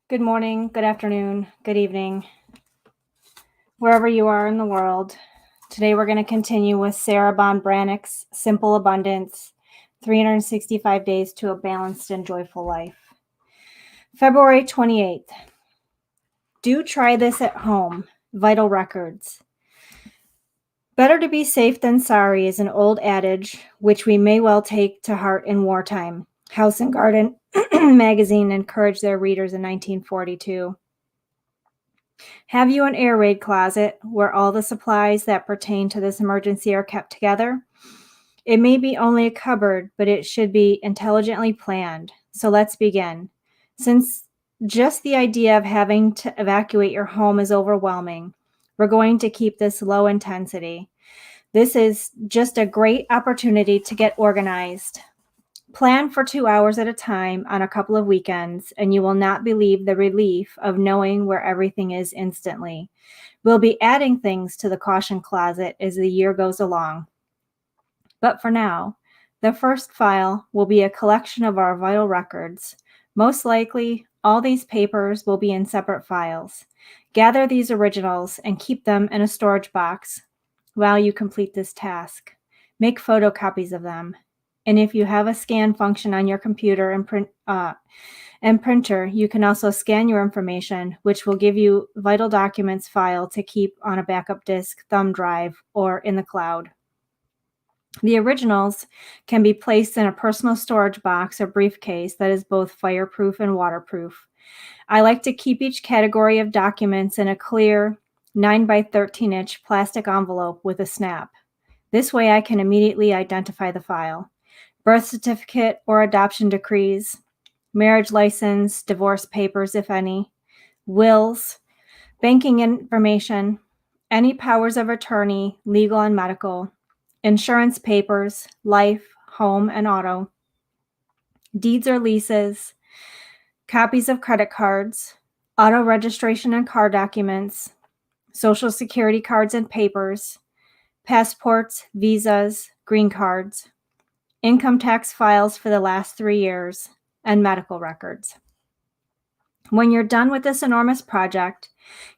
Good morning, good afternoon, good evening, wherever you are in the world. Today we're going to continue with Sarah Brannick's Simple Abundance 365 Days to a Balanced and Joyful Life. February 28th. Do try this at home. Vital records. Better to be safe than sorry is an old adage, which we may well take to heart in wartime. House and Garden magazine encouraged their readers in 1942. Have you an air raid closet where all the supplies that pertain to this emergency are kept together? It may be only a cupboard, but it should be intelligently planned. So let's begin. Since just the idea of having to evacuate your home is overwhelming, we're going to keep this low intensity. This is just a great opportunity to get organized. Plan for 2 hours at a time on a couple of weekends, and you will not believe the relief of knowing where everything is instantly. We'll be adding things to the caution closet as the year goes along. But for now, the first file will be a collection of our vital records. Most likely, all these papers will be in separate files. Gather these originals and keep them in a storage box while you complete this task. Make photocopies of them. And if you have a scan function on your computer and printer, you can also scan your information, which will give you vital documents file to keep on a backup disk, thumb drive, or in the cloud. The originals can be placed in a personal storage box or briefcase that is both fireproof and waterproof. I like to keep each category of documents in a clear 9 by 13 inch plastic envelope with a snap. This way I can immediately identify the file. Birth certificate or adoption decrees, marriage license, divorce papers, if any, wills, banking information, any powers of attorney, legal and medical, insurance papers, life, home, and auto, deeds or leases, copies of credit cards, auto registration and car documents, social security cards and papers, passports, visas, green cards, income tax files for the last 3 years, and medical records. When you're done with this enormous project,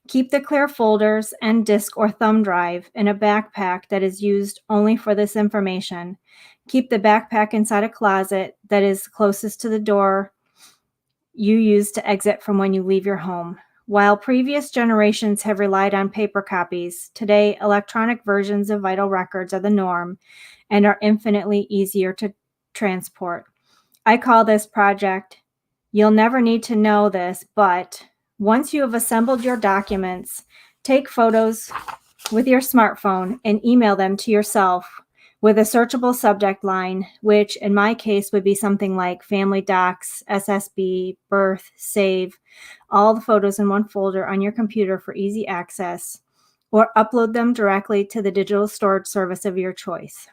keep the clear folders and disk or thumb drive in a backpack that is used only for this information. Keep the backpack inside a closet that is closest to the door you use to exit from when you leave your home. While previous generations have relied on paper copies, today electronic versions of vital records are the norm and are infinitely easier to transport. I call this project, you'll never need to know this, but once you have assembled your documents, take photos with your smartphone and email them to yourself with a searchable subject line, which in my case would be something like family docs, SSB, birth, save, all the photos in one folder on your computer for easy access, or upload them directly to the digital storage service of your choice.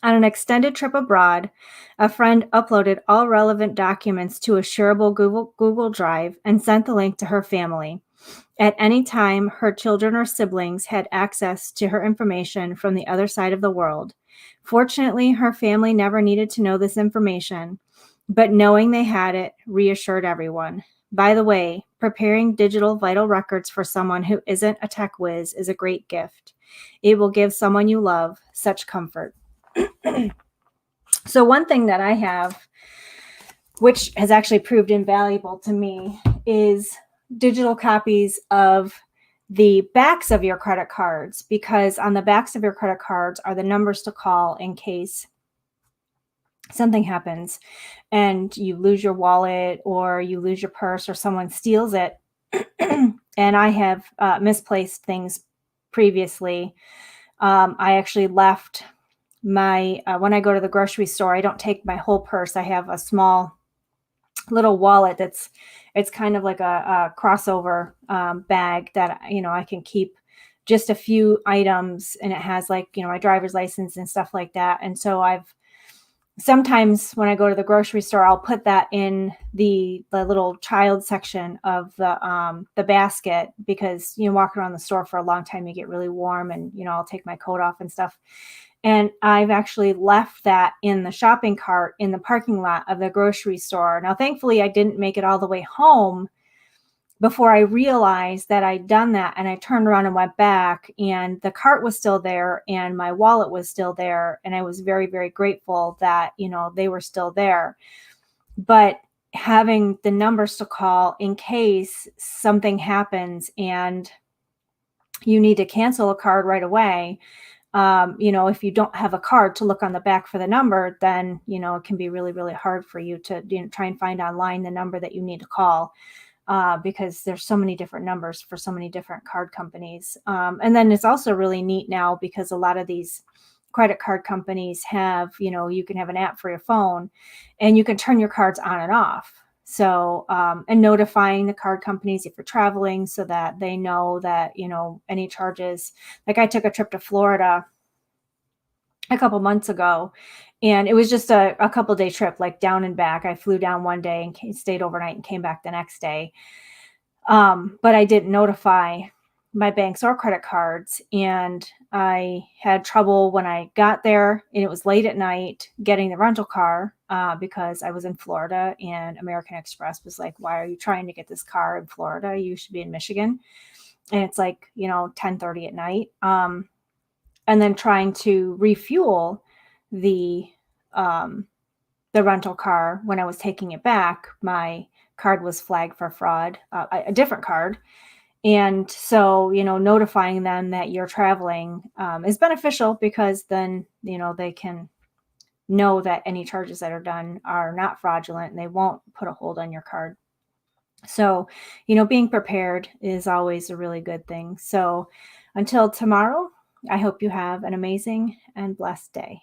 On an extended trip abroad, a friend uploaded all relevant documents to a shareable Google Drive and sent the link to her family. At any time, her children or siblings had access to her information from the other side of the world. Fortunately, her family never needed to know this information, but knowing they had it reassured everyone. By the way, preparing digital vital records for someone who isn't a tech whiz is a great gift. It will give someone you love such comfort. So one thing that I have, which has actually proved invaluable to me, is digital copies of the backs of your credit cards, because on the backs of your credit cards are the numbers to call in case something happens and you lose your wallet or you lose your purse or someone steals it. And I have misplaced things previously. I actually left my when I go to the grocery store, I don't take my whole purse. I have a small little wallet it's kind of like a crossover bag that I can keep just a few items, and it has my driver's license and stuff like that. And so I've sometimes when I go to the grocery store, I'll put that in the little child section of the basket, because walking around the store for a long time, you get really warm, and I'll take my coat off and stuff. And I've actually left that in the shopping cart in the parking lot of the grocery store. Now, thankfully, I didn't make it all the way home before I realized that I'd done that. And I turned around and went back, and the cart was still there and my wallet was still there. And I was very, very grateful that, they were still there. But having the numbers to call in case something happens and you need to cancel a card right away. If you don't have a card to look on the back for the number, then, it can be really, really hard for you to try and find online the number that you need to call, because there's so many different numbers for so many different card companies. And then it's also really neat now because a lot of these credit card companies have, you can have an app for your phone and you can turn your cards on and off. So, and notifying the card companies if you're traveling so that they know that, any charges, like I took a trip to Florida a couple months ago, and it was just a couple day trip, like down and back. I flew down one day and stayed overnight and came back the next day. But I didn't notify my banks or credit cards. And I had trouble when I got there, and it was late at night getting the rental car, because I was in Florida, and American Express was like, why are you trying to get this car in Florida? You should be in Michigan. And it's like, 10:30 at night. And then trying to refuel the, um, the rental car when I was taking it back, my card was flagged for fraud, a different card. And so, notifying them that you're traveling, is beneficial because then, they can know that any charges that are done are not fraudulent and they won't put a hold on your card. So, being prepared is always a really good thing. So until tomorrow, I hope you have an amazing and blessed day.